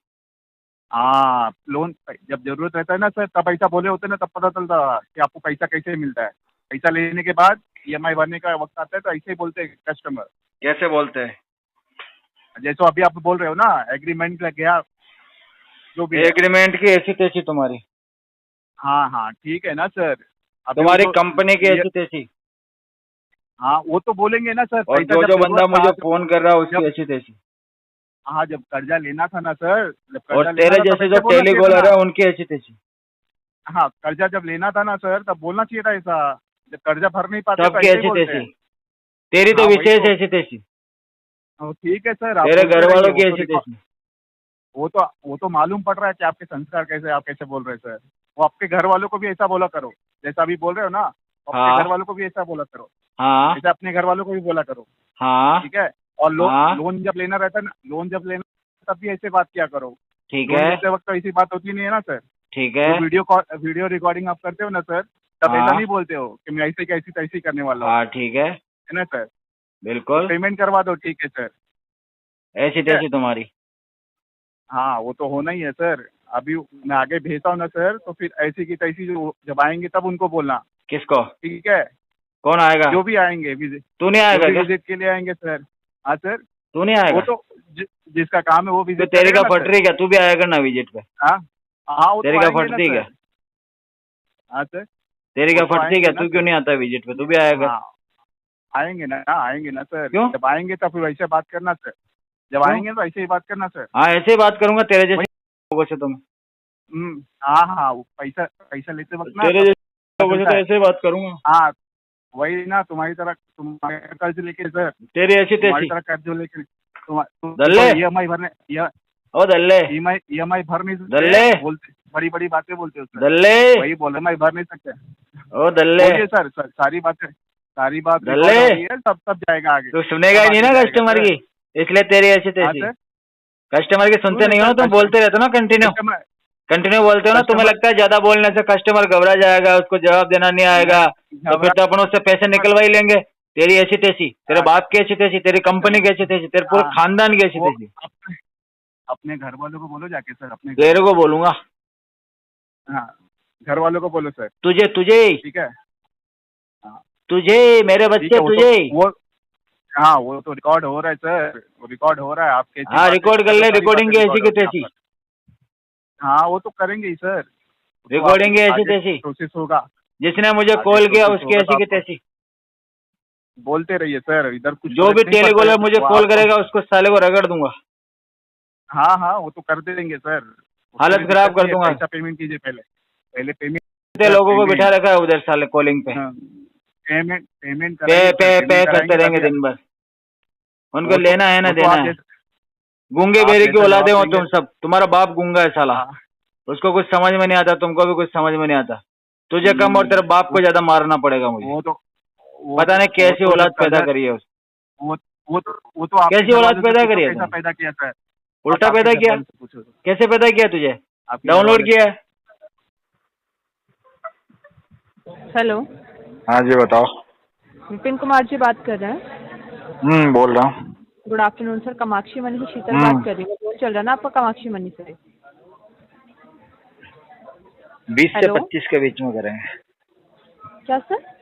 हाँ, लोन जब जरूरत रहता है ना सर, तब ऐसा बोले होते ना, तब पता चलता कि आपको पैसा कैसे मिलता है। पैसा लेने के बाद EMI भरने का वक्त आता है तो ऐसे ही बोलते हैं कस्टमर। कैसे बोलते हैं? जैसे अभी आप बोल रहे हो ना, एग्रीमेंट लग गया जो भी है। एग्रीमेंट की ऐसी तैसी तुम्हारी। हाँ हाँ, ठीक है ना सर। अभी तुम्हारी वो कंपनी की ऐसी तैसी। हाँ, वो तो बोलेंगे ना सर। और पैसा जो जब जो बंदा जरूरत मुझे था, फोन कर रहा है उसकी जब ऐसी तैसी। हाँ, जब कर्जा लेना था ना सर, जब और कर्जा तेरे लेना था तब जैसे ऐसे जो बोलना चाहिए था टेलीकॉलर ना। है उनकी ऐसी तैसी। हाँ, कर्जा जब लेना था ना सर, तब बोलना चाहिए था ऐसा। जब कर्जा भर नहीं पाते तो सबकी ऐसे ही ऐसी बोलते तैसी। हैं। तेरी तो हाँ, वही विशेष तो। ऐसी तैसी। ठीक है सर, आप तेरे बोलते घर रहिए, वालों की वो तो ऐसी तैसी। वो तो मालूम पड़ रहा है कि आपके संस्कार कैसे, आप कैसे बोल रहे हैं सर। वो आपके घर वालों को भी ऐसा बोला करो, जैसा अभी बोल रहे हो ना। अपने हाँ। घर वालों को भी ऐसा बोला करो, हाँ जैसे अपने घर वालों को भी बोला करो। हाँ ठीक है। और हाँ। लोन जब लेना रहता है ना, लोन जब लेना तब भी ऐसे बात किया करो। ठीक लोन है लेते वक्त तो ऐसी बात होती नहीं है ना सर। ठीक जो है। वीडियो रिकॉर्डिंग आप करते हो ना सर, तब हाँ। ऐसा नहीं बोलते हो कि मैं ऐसे कैसी तैसी करने वाला हूँ। हाँ ठीक है, है ना सर? बिल्कुल पेमेंट करवा दो, ठीक है सर। ऐसी ठीक है। तैसी तुम्हारी। हाँ, वो तो होना ही है सर। अभी मैं आगे भेजता हूँ ना सर, तो फिर ऐसी की तैसी जो जब आएंगे तब उनको बोलना। किसको? ठीक है। कौन आएगा? जो भी आएंगे विजिट, तू नहीं जो आएगा भी क्या? विजिट के लिए आएंगे सर। हाँ सर, तू नहीं वो आएगा? तो जिसका काम है वो तो विजिट तेरी करेगा का ना फट सर। रही क्या? तू भी आएगा ना विजिट पे? हाँ हाँ, वो तेरी तो का आएंगे ना फटती क्या? सर। हाँ सर, तेरी वो का तो फटती आएंगे क्या? ना तू क्यों सर। नहीं आता विजिट पे? तू भी आएगा। हाँ, आएंगे ना सर। क्यों? जब आएंगे तब फिर वैसे बात करना सर। जब क्यों? आएंगे तो ऐसे ही बात करना सर। हाँ ऐसे ही बात करूंगा तेरे जैसे लोगों से। तुम हाँ हाँ, वो पैसा पैसा लेते वक्त ना तेरे जैसे लोगों से चलता तो है। ऐसे बात करूंगा। हाँ, वही ना, तुम्हारी तरह तुम्हारे कर्ज लेके सर, तेरी ऐसी तुम्हारी तैसी। तरह कर्ज लेके दल्ले। EMI भरने ओ दल्ले, EMI भर नहीं दल्ले। सकते, बोलते बड़ी बड़ी बातें बोलते हो सर। दल्ले, वही बोल रहे, EMI भर नहीं सकते। ओ दल्ले, बोलिए सर, सारी बात दल्ले। रिकॉर्ड हो रही है, सब जाएगा आगे। तू सुनेगा ही सब नहीं आगे ना जाएगा, कस्टमर सर। की, इसलिए तेरी ऐसी हाँ तैसी। सर, कस्टमर की सुनते नहीं हो ना, तुम बोलते रहते हो ना कंटिन्यू कस्टमर कंटिन्यू बोलते हो ना। तुम्हें लगता है ज्यादा बोलने से कस्टमर घबरा जाएगा, उसको जवाब देना नहीं आएगा, तो फिर तो अपन उससे पैसे निकलवा ही लेंगे। तेरी ऐसी तैसी, तेरे बाप की ऐसी तैसी, तेरी कंपनी की ऐसी तैसी, तेरे पूरे हाँ। खानदान की ऐसी वो तैसी। अपने घर वालों को बोलो जाके सर, अपने तेरे को बोलूंगा, हाँ, घर वालों को बोलो सर, तुझे तुझे ठीक है। तुझे मेरे ठीक बच्चे है, तुझे। हाँ, वो तो रिकॉर्ड हो रहा है सर, वो रिकॉर्ड हो रहा है आपके। हाँ, रिकॉर्ड कर ले, रिकॉर्डिंग की ऐसी की तैसी। हाँ, वो तो करेंगे ही सर, रिकॉर्डिंग की ऐसी तैसी। प्रोसेस होगा। जिसने मुझे आगे कॉल किया प्रोसेस उसकी होगा ऐसी की तो तैसी। बोलते रहिए सर, इधर कुछ जो भी फर्क नहीं पड़ता टेलीकॉलर है, मुझे वो कॉल आपको- करेगा उसको साले को रगड़ दूंगा, हाँ हाँ, वो तो कर देंगे सर, उसके हालत लिए खराब दिक्कत कर नहीं है, दूंगा। पैसा पेमेंट कीजिए, पहले पेमेंट। इतने लोगों को बिठा रखा है उधर साले कॉलिंग पे, पेमेंट पे कराइए पे सर, पे पेमेंट करते कराएंगे रहेंगे तभी। दिन भर। उनको वो तो- लेना है ना वो तो देना आप है। गूंगे आप बेरी की जैसा औलादे जवाब हो देंगे। तुम सब, तुम्हारा बाप गूंगा है साला, हाँ, उसको कुछ समझ में नहीं आता, तुमको भी कुछ समझ में नहीं आता। तुझे कम और तेरे बाप को ज्यादा मारना पड़ेगा मुझे। वो तो पता नहीं कैसी वो तो औलाद जब पैदा कर्जा- करी है उसने। वो तो आपके कैसी घर औलाद वालों से पैदा पूछो, करी है कैसा तुमने? पैदा किया सर, उल्टा आप आपके पैदा घर किया? वालों से पूछो, कैसे पैदा किया तुझे? आपके घर डाउनलोड वाले किया है? हेलो, हाँ जी बताओ। विपिन कुमार जी बात कर रहे हैं। बोल रहा हूँ। Good afternoon sir, Kamakshi money से शीतल हम्म। बात कर रही हूँ। फोन चल रहा है ना आपका कामाक्षी मनी से? 20 से हेलो। 25 के बीच में करेंगे। क्या सर?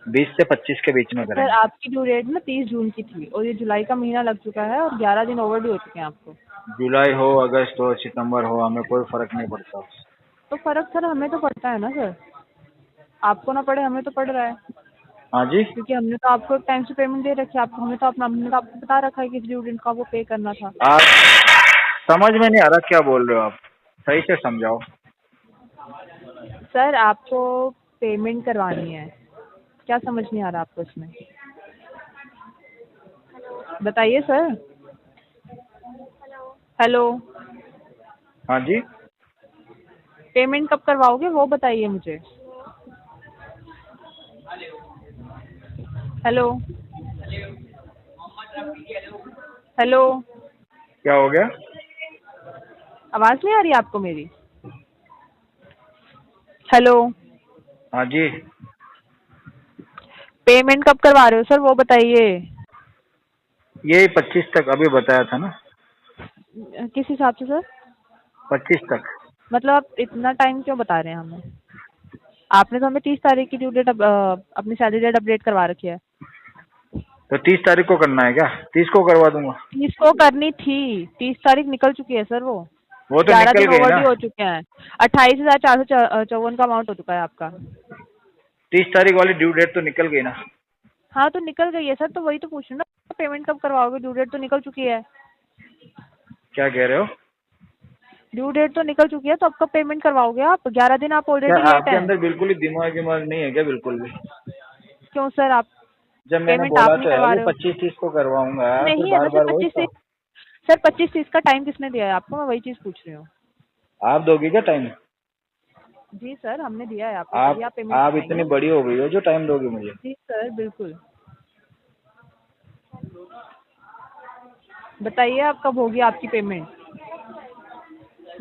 20 से 25 के बीच में सर करेंगे। आपकी ड्यू डेट ना 30 जून की थी और ये जुलाई का महीना लग चुका है और 11 दिन ओवरड्यू हो चुके हैं आपको। जुलाई हो, अगस्त हो, सितंबर हो, हमें कोई फर्क नहीं पड़ता। तो फर्क सर हमें तो पड़ता है ना सर, आपको ना पड़े हमें तो पड़ रहा है, हाँ जी। क्योंकि हमने तो आपको एक टाइम से पेमेंट दे रखी है आपको, हमने तो आपको बता रखा है कि इस ड्यू डेट को आपको पे करना था। आप समझ में नहीं आ रहा क्या बोल रहे हो आप, सही से समझाओ। सर आपको पेमेंट करवानी है, क्या समझ नहीं आ रहा आपको इसमें? बताइए सर। हेलो, हाँ जी। पेमेंट कब करवाओगे वो बताइए मुझे। हेलो हेलो, क्या हो गया? आवाज़ नहीं आ रही आपको मेरी? हेलो, हाँ जी। पेमेंट कब करवा रहे हो सर वो बताइए। ये 25 तक अभी बताया था ना। किस हिसाब से सर? 25 तक। मतलब आप इतना टाइम क्यों बता रहे हैं हमें? आपने तो हमें 30 तारीख की ड्यू डेट अपनी सैलरी डेट अपडेट करवा रखी है। तो 30 तारीख को करना है क्या? 30 को करवा दूंगा। 30 को करनी थी, 30 तारीख निकल चुकी है सर वो वो तो 11 निकल दिन गई ना। ओवरड्यू हो चुके हैं। 28,454 का अमाउंट हो चुका है आपका। 30 तारीख वाली ड्यू डेट तो निकल गई ना। हाँ तो निकल गई है सर, तो वही तो पूछ रही हूँ ना, पेमेंट कब करवाओगे? ड्यू डेट तो निकल चुकी है। क्या कह रहे हो? ड्यू डेट तो निकल चुकी है तो आपका पेमेंट करवाओगे आप? 11 दिन आप ऑलरेडी क्या लेट आपके हैं। अंदर बिल्कुल ही दिमाग नहीं है क्या? बिल्कुल भी। क्यों सर? आप जब मैंने पेमेंट बोला आप नहीं तो है करवा अभी रहे हो? 25-30 को करवाऊंगा, नहीं फिर है ना बार सर बार वही 25 तो। सर 25-30 का टाइम किसने दिया है आपको? मैं वही चीज़ पूछ रही हूँ। आप दोगे क्या टाइम? जी सर हमने दिया है आपको, तभी आप पेमेंट आप कराएंगे। इतनी बड़ी हो गई हो जो टाइम दोगे मुझे? जी सर बिल्कुल। बताइए आप कब होगी आपकी पेमेंट?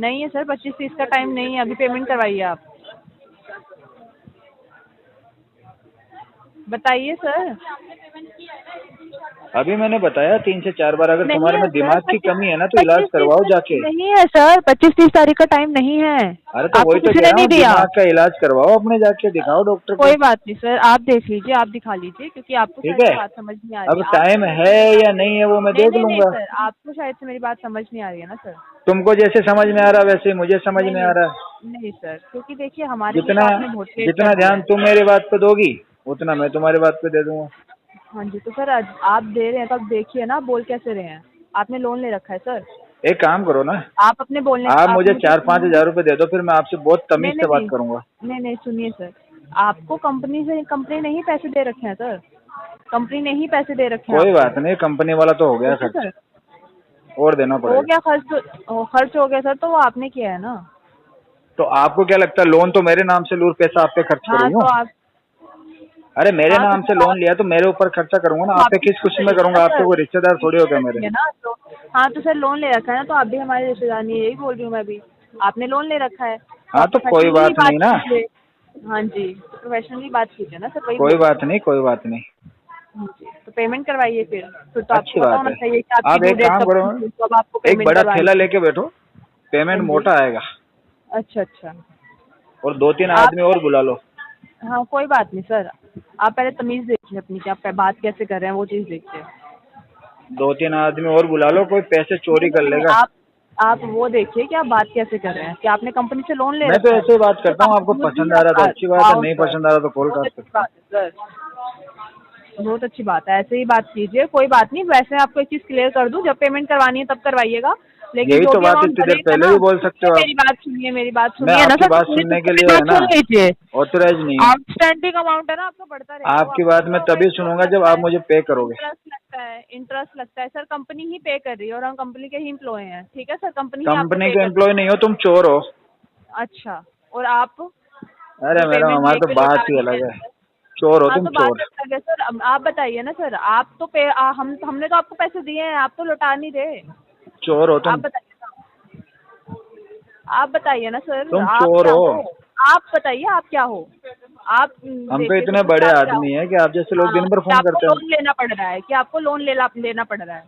नहीं है सर 25-30 का टाइम नहीं है, अभी पेमेंट करवाइए आप। बताइए सर। अभी मैंने बताया 3 से 4 बार। अगर नहीं तुम्हारे है में सर, दिमाग की 25 कमी है ना तो इलाज 25-30 करवाओ का जाके। नहीं है सर, 25-30 तारीख का टाइम नहीं है। अरे तो आपको वही तो किसी कह ने रहा नहीं हूँ, दिया। दिमाग का इलाज करवाओ अपने, जाके दिखाओ डॉक्टर को। कोई बात नहीं सर, आप देख लीजिए, आप दिखा लीजिए, क्योंकि आपको ठीक शायद है। से बात समझ नहीं आ रही अब है। आपको टाइम शायद है से मेरी या बात- नहीं है वो मैं नहीं देख नहीं नहीं लूंगा। सर, आपको शायद से मेरी बात समझ नहीं आ रही है ना सर। तुमको जैसे समझ में आ रहा वैसे ही मुझे समझ में आ रहा है। नहीं सर, क्योंकि देखिए हमारे लिए जितना तो आपने बहुत लेट जितना कर दिया ध्यान है। तुम मेरी बात पे दोगी उतना मैं तुम्हारी बात पे दे दूंगा। हाँ जी, तो सर आप दे रहे हैं तो आप देखिए ना, बोल कैसे रहे हैं? आपने लोन ले रखा है सर। एक काम करो ना, आप अपने बोलने आप मुझे मुझे 4-5 हजार रुपए दे दो, फिर मैं आपसे बहुत तमीज नहीं से बात नहीं करूंगा। नहीं, सुनिए सर, आपको कंपनी ने ही पैसे दे रखे हैं सर, कंपनी ने ही पैसे दे रखे हैं कोई आपको। बात नहीं, कंपनी वाला तो हो गया ठीक है खर्च, सर, और देना हो पड़ेगा। गया खर्च हो गया सर, तो वो आपने किया है ना। तो आपको क्या लगता है लोन तो मेरे नाम से लूँ, पैसा आप पे खर्च हाँ करूंगा? तो आप अरे मेरे हाँ नाम से लोन लिया तो मेरे ऊपर खर्चा करूंगा ना, आप पे किस खुशी में करूंगा? आप तो कोई रिश्तेदार थोड़ी हो गया मेरे। है ना, तो हाँ तो सर लोन ले रखा है ना, तो आप भी हमारे रिश्तेदार नहीं है, यही बोल रही हूँ मैं भी, आपने लोन ले रखा है हाँ तो कोई professionally बात नहीं ना, कीजिए। हाँ जी, प्रोफेशनली बात कीजिए ना सर, वही कोई बोल रही बात नहीं, कोई बात नहीं। हूँ। जी, तो पेमेंट करवाइए फिर तो अच्छी आपको पता बात होना है। चाहिए कि आप आपकी एक ड्यू डेट काम कब करो, थी, तो अब आपको एक पेमेंट बड़ा करवानी थैला है। लेके बैठो, पेमेंट हाँ जी। मोटा आएगा, अच्छा अच्छा, और 2-3 आप आदमी और बुला लो। हाँ कोई बात नहीं सर, आप पहले तमीज़ देखिए अपनी कि आप बात कैसे कर रहे हैं, वो चीज़ देखिए। 2-3 आदमी और बुला लो, कोई पैसे चोरी कर नहीं, लेगा। आप वो देखिए कि आप बात कैसे कर रहे हैं, कि आपने कंपनी से लोन ले मैं तो रखा है। ऐसे ही बात करता हूँ, आपको पसंद आ रहा तो अच्छी बात है, नहीं पसंद आ रहा तो कॉल बहुत काट अच्छी सकते हो। बात है सर, बहुत अच्छी बात है, ऐसे ही बात कीजिए, कोई बात नहीं। वैसे मैं आपको एक चीज़ क्लियर कर दूं, जब पेमेंट करवानी है तब करवाइएगा, लेकिन यही जो तो भी बात अमाउंट इतनी देर बनेगा पहले ना, भी बोल सकते हो आप। मेरी बात सुनिए, मैं ना आपकी सर, बात मेरी सुनने के मेरी लिए है बात ना, सुन लीजिए। ऑथराइज नहीं है। आउटस्टैंडिंग अमाउंट है ना, आपका बढ़ता रहेगा। आपकी बात मैं तभी सुनूंगा जब आप मुझे पे करोगे। इंटरेस्ट लगता है सर, कंपनी ही पे कर रही है और हम कंपनी के ही एम्प्लॉय हैं, ठीक है सर, कंपनी ही आपको कंपनी पे के कर रही एम्प्लॉय नहीं हो तुम, चोर हो। है। अच्छा, और आप अरे जो मैडम पेमेंट हमारा तो लेके बात लौटा ही रही अलग है। है, चोर हो हाँ तुम, तो बात चोर। अलग है सर, अब आप बताइए ना सर, आप तो हमने तो आपको पैसे दिए हैं, आप तो लौटा नहीं रहे। चोर हो आप तुम, बताइए ना, आप बताइए ना सर, तुम आप चोर क्या हो। हो? आप बताइए आप क्या हो? आप हम तो देखिए इतने तो बड़े आप क्या हो? आदमी हैं कि आप जैसे लोग हाँ, दिन भर कि फोन आपको करते हैं। लोन लेना पड़ रहा है, कि आपको लोन लेना पड़ रहा है,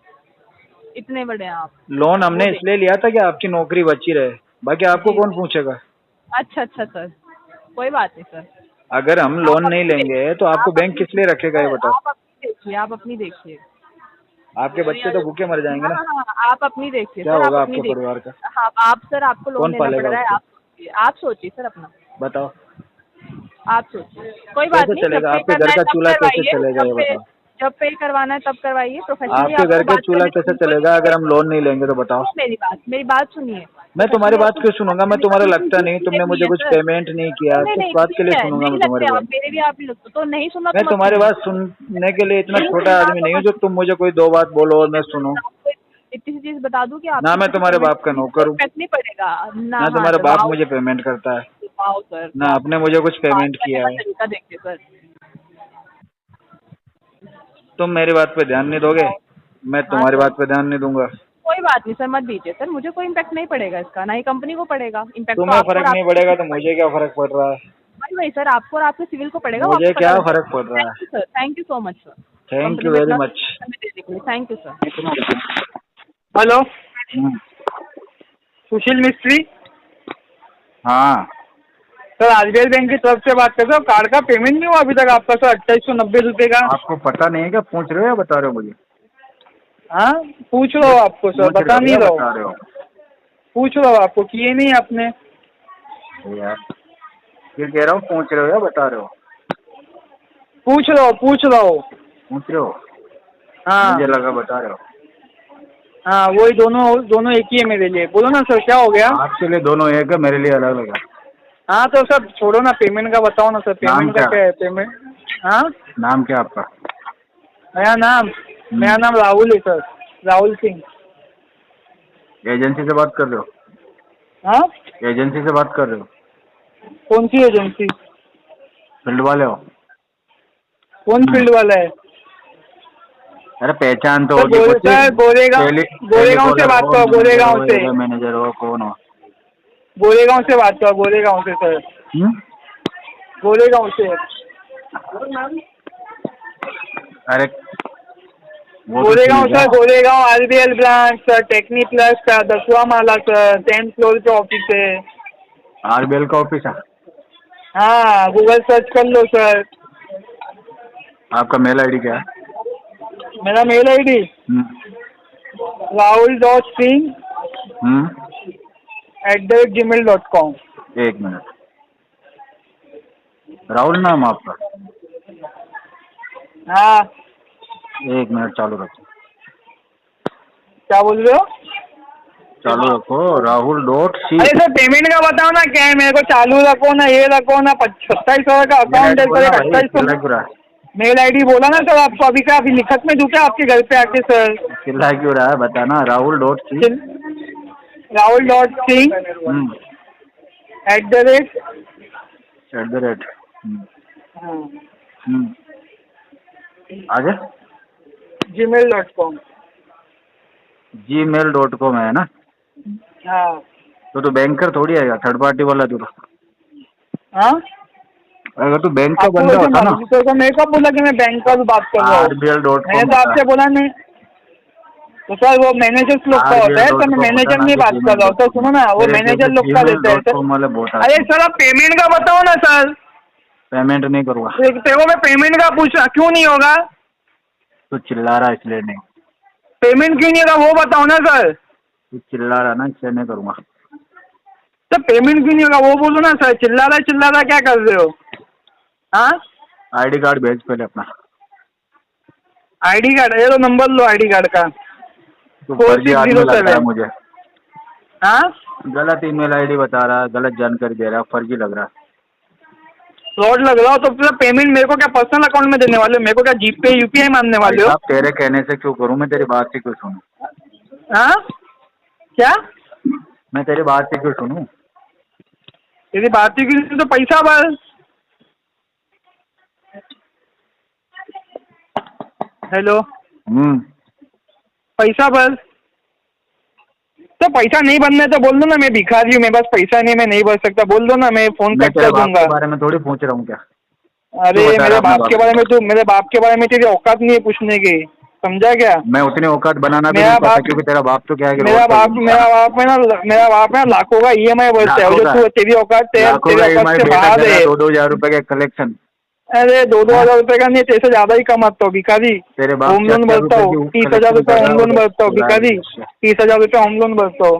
इतने बड़े हैं आप। लोन हमने वो इसलिए लिया था कि आपकी नौकरी बची रहे, बाकी आपको जी कौन जी, पूछेगा। अच्छा अच्छा सर, कोई बात नहीं सर, अगर हम आप लोन नहीं अपनी लेंगे तो आपको आप बैंक अपनी किस लिए रखेगा ये सर, बताओ। आप अपनी देखिए। आपके बच्चे तो भूखे मर जाएंगे हाँ ना, हाँ, आप अपनी देखिए क्या सर, आप होगा अपनी आपके देखिए। परिवार का? हाँ आप सर, आपको लोन कौन लेना पड़ पालेगा रहा है, उसको? आप सोचिए सर अपना, बताओ आप सोचिए। कोई बात कैसे नहीं, जब चलेगा पे आपके करना घर है का तब चूल्हा, कैसे करवाइए, चलेगा ये बताओ। जब पे करवाना है तब करवाइए, प्रोफेशनली आपके घर आपको के बात चूल्हा करने कैसे की कोई चलेगा अगर हम नहीं। लोन नहीं लेंगे तो बताओ। मेरी बात सुनिए। मैं तुम्हारी Professionally बात आपको क्यों बात सुनूंगा? मैं करने तुम्हारा की लगता कोई नहीं, चीज़ तुमने नहीं मुझे है कुछ सर। पेमेंट नहीं किया, नहीं किस नहीं बात के ठीक लिए है, सुनूंगा नहीं मैं तुम्हारी लगते आप, बात? मेरे भी आप ही लगते तो नहीं सुना मैं तो मत तुम्हारी सुनिए। बात सुनने के लिए इतना नहीं छोटा सुनना आदमी तो नहीं हूँ मत जो तुम मुझे कोई 2 बात बोलो और मैं सुनूं। आपको इतनी सी चीज बता दूं कि ना आपको मैं किसी तुम्हारे पेमेंट बाप का की नौकर हूँ, इफेक्ट नहीं पड़ेगा ना। ना हाँ तुम्हारा सर, बाप वाओ मुझे पेमेंट करता है, वाओ सर, ना वाह, आपने मुझे कुछ बात पेमेंट करने किया का है। तरीका देखिए सर। तुम मेरी बात पे ध्यान नहीं दोगे, मैं हाँ तुम्हारी सर, बात पे ध्यान नहीं दूंगा। कोई बात नहीं सर, मत दीजिए सर, मुझे कोई इम्पैक्ट नहीं पड़ेगा इसका, ना ही कंपनी को पड़ेगा, इम्पैक्ट तो तुम्हें आपको और फर्क नहीं आपके पड़ेगा सिविल तो को मुझे क्या फर्क पड़ रहा है? पड़ेगा। वही सर, आपको और आपके सिविल को पड़ेगा, वो मुझे आपको क्या पता लग फर्क पड़ जाएगा। रहा है? Thank you sir, thank you so much sir, thank company you में वेरी इतना मच। समय देने के लिए, थैंक यू सर। हेलो, हम्म, सुशील मिस्त्री हाँ सर, आरबीएल बैंक की तरफ से बात कर रहे हो। कार्ड का पेमेंट नहीं हुआ अभी तक आपका सर, 2890 रुपये का। आपको पता नहीं है क्या? पूछ रहे हो या बता रहे हो मुझे? हाँ, पूछ रहा हूँ आपको सर, पूछ बता रहे नहीं हो या रहा बता हूँ, रहे हो? पूछ रहा हूँ आपको, किए नहीं आपने। यार फिर कह रहा हूँ, पूछ रहे हो या बता रहे हो? पूछ रहा हूँ पूछ रहे हो? हाँ मुझे लगा बता रहे हो। हाँ, वही दोनों एक ही है मेरे लिए। बोलो ना सर, क्या हो गया। आपके लिए दोनों एक है, मेरे लिए अलग अलग है। हाँ तो सर छोड़ो ना, पेमेंट का बताओ ना सर, नाम पेमेंट का क्या? क्या है पेमेंट। हाँ, नाम क्या आपका? मेरा नाम राहुल है सर, राहुल सिंह। एजेंसी से बात कर रहे हो? हाँ, एजेंसी से बात कर रहे हो? कौन सी एजेंसी, फील्ड वाले हो? कौन फील्ड वाला है। अरे पहचान तो सर होगी कुछ। गोरेगांव से बात करो, गोरेगांव से, मैनेजर हो, कौन हो? गोरेगांव से बात करो, गोरेगांव से सर, गोरेगांव से। अरे Goregaon sir, Goregaon RBL branch sir, techni plus का 10वां माला सर, 10th फ्लोर पे ऑफिस है। आरबीएल का ऑफिस है? हाँ, गूगल सर्च कर लो सर। आपका मेल आईडी क्या है? मेरा मेल आईडी rahul.singh @gmail.com। एक मिनट, राहुल नाम आपका? हाँ, एक मिनट चालू रखो। क्या बोल रहे हो। चालू रखो Rahul.C। अरे सर पेमेंट का बताओ ना क्या है, मेरे को चालू रखो ना, ये रखो ना, 2700 का अकाउंट है सर, 2800 मेल आईडी बोला ना सर आपको, अभी क्या अभी लिखत में दूं क्या आपके घर पे आके सर? चिल्ला क्यों रहा है बताना। Rahul.C Rahul.C @ आगे gmail.com। gmail.com है ना? हाँ तो बैंकर थोड़ी आएगा, थर्ड पार्टी वाला तू। हाँ, अगर तू बैंक का आपको बंदा वैसे होता ना। मालूम तो मेरे को बोला कि मैं बैंक का बात कर रहा हूँ, RBL.com मैंने तो आपसे बोला नहीं। तो सर वो मैनेजर लोग का होता है, तो मैं मैनेजर नहीं बात कर रहा हूँ, तो सुनो ना, वो मैनेजर लोग का देता है सर। अरे सर आप पेमेंट का बताओ ना सर। पेमेंट नहीं करूँगा। देखो मैं पेमेंट का पूछा, क्यों नहीं होगा? तू चिल्ला रहा इसलिए नहीं। पेमेंट क्यों नहीं होगा वो बताओ ना सर। तू चिल्ला रहा ना इसलिए नहीं करूँगा। सर पेमेंट क्यों नहीं होगा वो बोलो ना सर, चिल्ला रहा क्या कर रहे हो? हाँ, आईडी कार्ड भेज पहले अपना। आईडी कार्ड, ये तो नंबर लो आईडी कार्ड का। तू फर्जी आदमी लग रहा है मुझे। हाँ, गलत ईमेल आईडी बता रहा है, गलत जानकारी दे रहा है, फर्जी लग रहा है। फ्रॉड लग रहा हो तो फिर पेमेंट मेरे को क्या पर्सनल अकाउंट में देने वाले हो? मेरे को क्या जीपे यूपीआई मारने वाले हो? आप तेरे कहने से क्यों करूँ, मैं तेरी बात से क्यों सुनूं? हाँ, क्या? मैं तेरी बात से क्यों सुनूं? तेरी बात ही क्यों? तो पैसा भर। हेलो, पैसा भर। तो पैसा नहीं भरना है तो बोल दो ना, मैं भिखारी हूँ, मेरे पास पैसा नहीं, मैं नहीं भर सकता, बोल दो ना, मैं फोन कट कर दूंगा। के बारे में थोड़ी पूछ रहा हूँ क्या? अरे मेरे बाप के बारे में तो, मेरे बाप के बारे में तेरी औकात नहीं है पूछने की, समझा क्या? मैं उतनी औकात बनाना भी नहीं पता, क्योंकि तेरा बाप तो क्या है कि मेरा बाप है ना लाखों का EMI भरता है, जो तू तेरी औकात से बाहर है। 2,000 रुपए का कलेक्शन। अरे 2,000 रुपए का नहीं, तेरे से ज्यादा ही कमाता हूँ भिखारी। तेरे बाप होम लोन भरता हूँ 30,000 रुपए, होम लोन भरता हूँ भिखारी, 30,000 रुपए होम लोन भरता हूँ।